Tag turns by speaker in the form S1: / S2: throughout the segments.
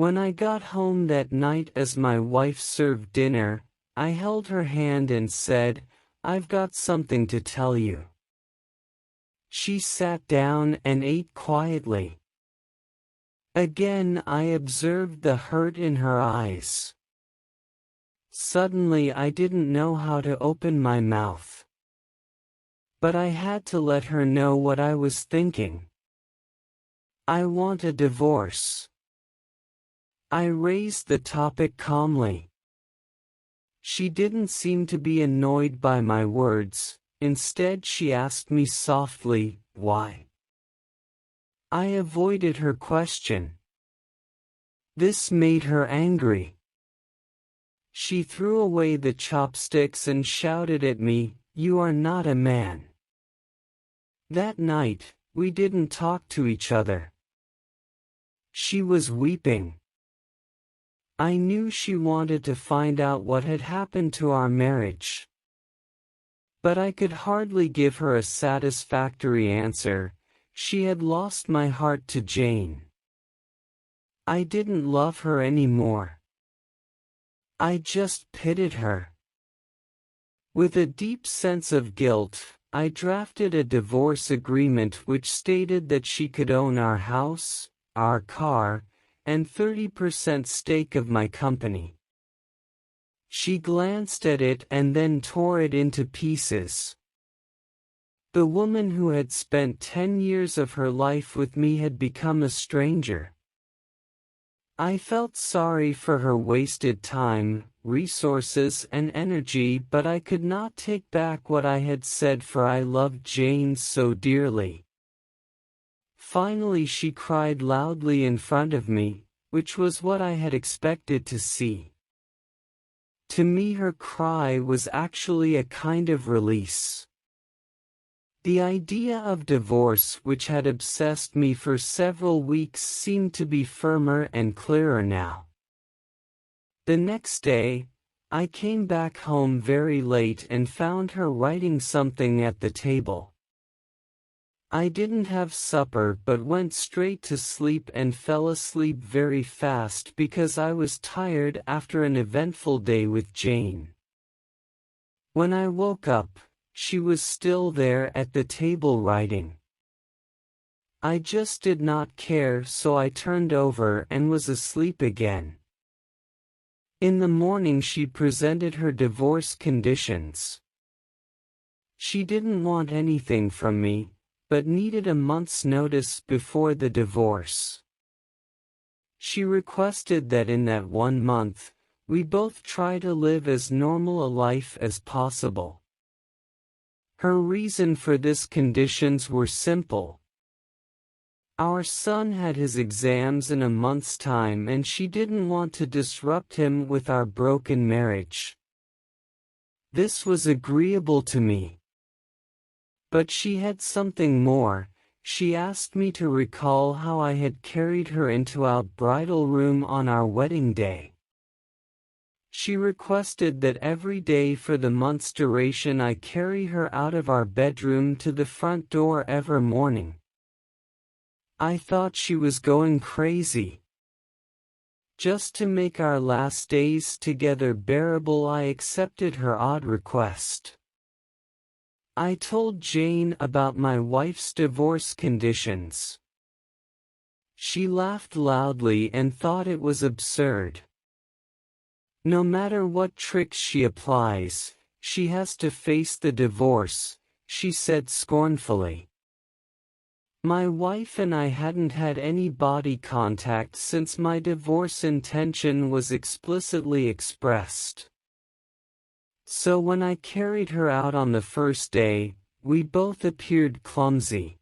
S1: When I got home that night as my wife served dinner, I held her hand and said, "I've got something to tell you." She sat down and ate quietly. Again I observed the hurt in her eyes. Suddenly I didn't know how to open my mouth. But I had to let her know what I was thinking. "I want a divorce." I raised the topic calmly. She didn't seem to be annoyed by my words. Instead she asked me softly, "Why?" I avoided her question. This made her angry. She threw away the chopsticks and shouted at me, "You are not a man." That night, we didn't talk to each other. She was weeping. I knew she wanted to find out what had happened to our marriage. But I could hardly give her a satisfactory answer. She had lost my heart to Jane. I didn't love her anymore. I just pitied her. With a deep sense of guilt, I drafted a divorce agreement which stated that she could own our house, our car, and 30% stake of my company. She glanced at it and then tore it into pieces. The woman who had spent 10 years of her life with me had become a stranger. I felt sorry for her wasted time, resources and energy, but I could not take back what I had said, for I loved Jane so dearly. Finally she cried loudly in front of me, which was what I had expected to see. To me her cry was actually a kind of release. The idea of divorce, which had obsessed me for several weeks, seemed to be firmer and clearer now. The next day, I came back home very late and found her writing something at the table. I didn't have supper but went straight to sleep and fell asleep very fast because I was tired after an eventful day with Jane. When I woke up, she was still there at the table writing. I just did not care, so I turned over and was asleep again. In the morning she presented her divorce conditions. She didn't want anything from me, but needed a month's notice before the divorce. She requested that in that 1 month, we both try to live as normal a life as possible. Her reason for this conditions were simple. Our son had his exams in a month's time and she didn't want to disrupt him with our broken marriage. This was agreeable to me. But she had something more. She asked me to recall how I had carried her into our bridal room on our wedding day. She requested that every day for the month's duration I carry her out of our bedroom to the front door every morning. I thought she was going crazy. Just to make our last days together bearable, I accepted her odd request. I told Jane about my wife's divorce conditions. She laughed loudly and thought it was absurd. No matter what tricks she applies, she has to face the divorce, she said scornfully. My wife and I hadn't had any body contact since my divorce intention was explicitly expressed. So when I carried her out on the first day, we both appeared clumsy.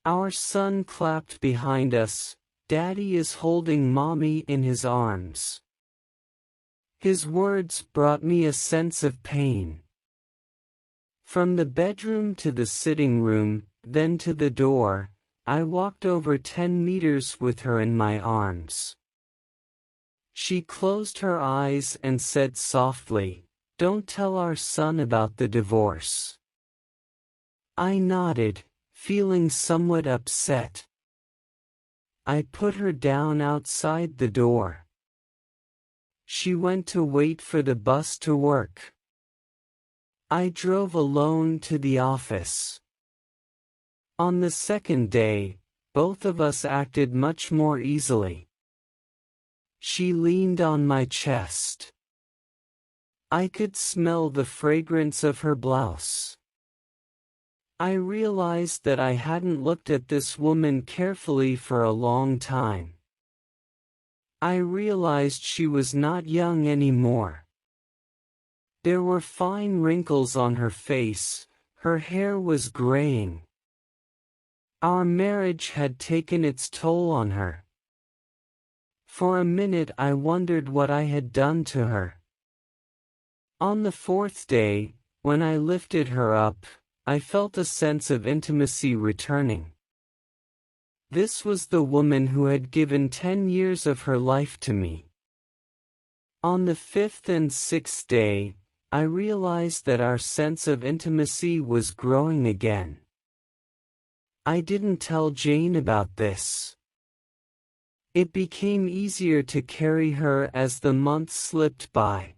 S1: Our son clapped behind us. "Daddy is holding Mommy in his arms." His words brought me a sense of pain. From the bedroom to the sitting room, then to the door, I walked over 10 meters with her in my arms. She closed her eyes and said softly, "Don't tell our son about the divorce." I nodded, feeling somewhat upset. I put her down outside the door. She went to wait for the bus to work. I drove alone to the office. On the second day, both of us acted much more easily. She leaned on my chest. I could smell the fragrance of her blouse. I realized that I hadn't looked at this woman carefully for a long time. I realized she was not young anymore. There were fine wrinkles on her face, her hair was graying. Our marriage had taken its toll on her. For a minute I wondered what I had done to her. On the fourth day, when I lifted her up, I felt a sense of intimacy returning. This was the woman who had given 10 years of her life to me. On the fifth and sixth day, I realized that our sense of intimacy was growing again. I didn't tell Jane about this. It became easier to carry her as the months slipped by.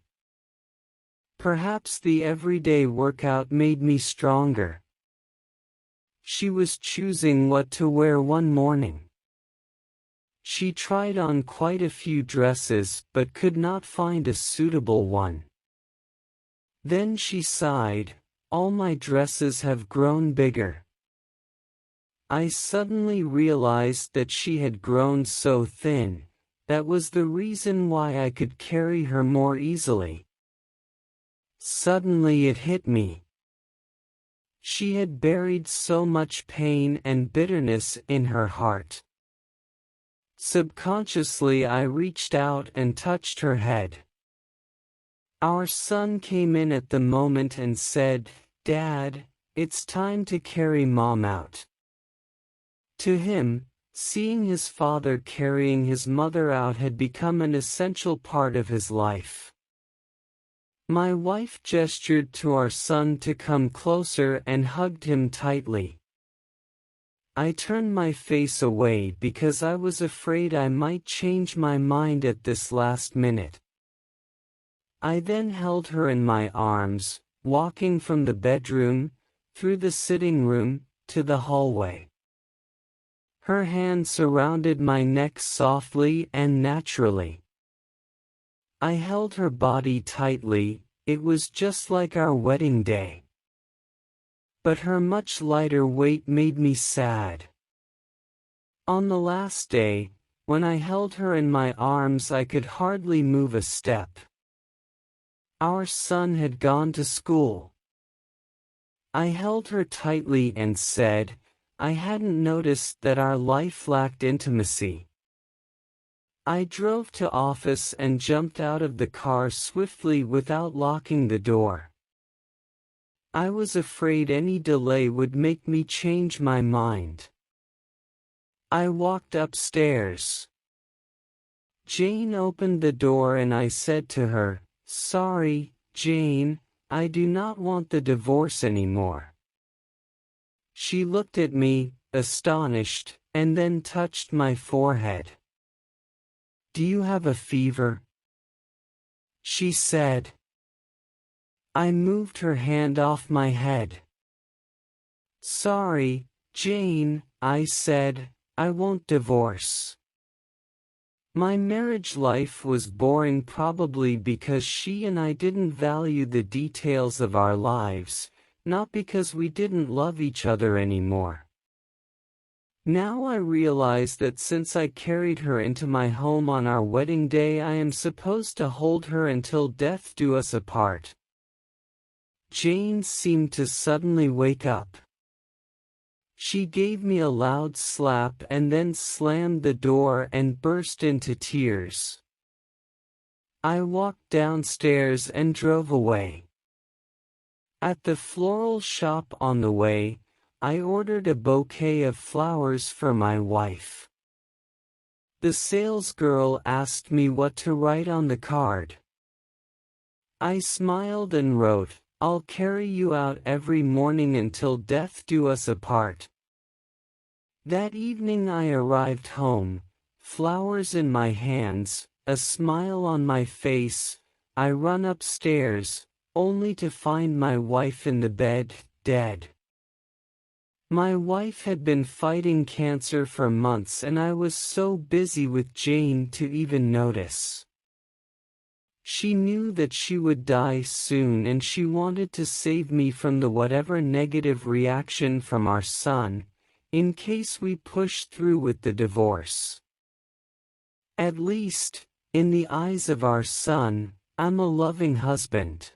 S1: Perhaps the everyday workout made me stronger. She was choosing what to wear one morning. She tried on quite a few dresses but could not find a suitable one. Then she sighed, "All my dresses have grown bigger." I suddenly realized that she had grown so thin. That was the reason why I could carry her more easily. Suddenly it hit me. She had buried so much pain and bitterness in her heart. Subconsciously I reached out and touched her head. Our son came in at the moment and said, "Dad, it's time to carry Mom out." To him, seeing his father carrying his mother out had become an essential part of his life. My wife gestured to our son to come closer and hugged him tightly. I turned my face away because I was afraid I might change my mind at this last minute. I then held her in my arms, walking from the bedroom, through the sitting room, to the hallway. Her hand surrounded my neck softly and naturally. I held her body tightly, it was just like our wedding day. But her much lighter weight made me sad. On the last day, when I held her in my arms, I could hardly move a step. Our son had gone to school. I held her tightly and said, I hadn't noticed that our life lacked intimacy. I drove to office and jumped out of the car swiftly without locking the door. I was afraid any delay would make me change my mind. I walked upstairs. Jane opened the door and I said to her, "Sorry, Jane, I do not want the divorce anymore." She looked at me, astonished, and then touched my forehead. "Do you have a fever?" she said. I moved her hand off my head. "Sorry, Jane," I said, "I won't divorce." My marriage life was boring probably because she and I didn't value the details of our lives, not because we didn't love each other anymore. Now I realize that since I carried her into my home on our wedding day, I am supposed to hold her until death do us apart. Jane seemed to suddenly wake up. She gave me a loud slap and then slammed the door and burst into tears. I walked downstairs and drove away. At the floral shop on the way, I ordered a bouquet of flowers for my wife. The salesgirl asked me what to write on the card. I smiled and wrote, "I'll carry you out every morning until death do us apart." That evening I arrived home, flowers in my hands, a smile on my face. I run upstairs, only to find my wife in the bed, dead. My wife had been fighting cancer for months and I was so busy with Jane to even notice. She knew that she would die soon and she wanted to save me from the whatever negative reaction from our son, in case we pushed through with the divorce. At least, in the eyes of our son, I'm a loving husband.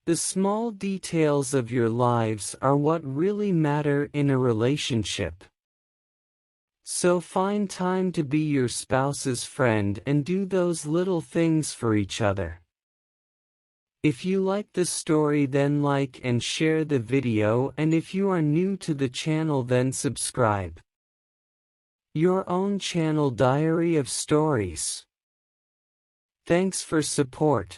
S1: The small details of your lives are what really matter in a relationship. So find time to be your spouse's friend and do those little things for each other. If you like the story, then like and share the video, and if you are new to the channel, then subscribe. Your own channel, Diary of Stories. Thanks for support.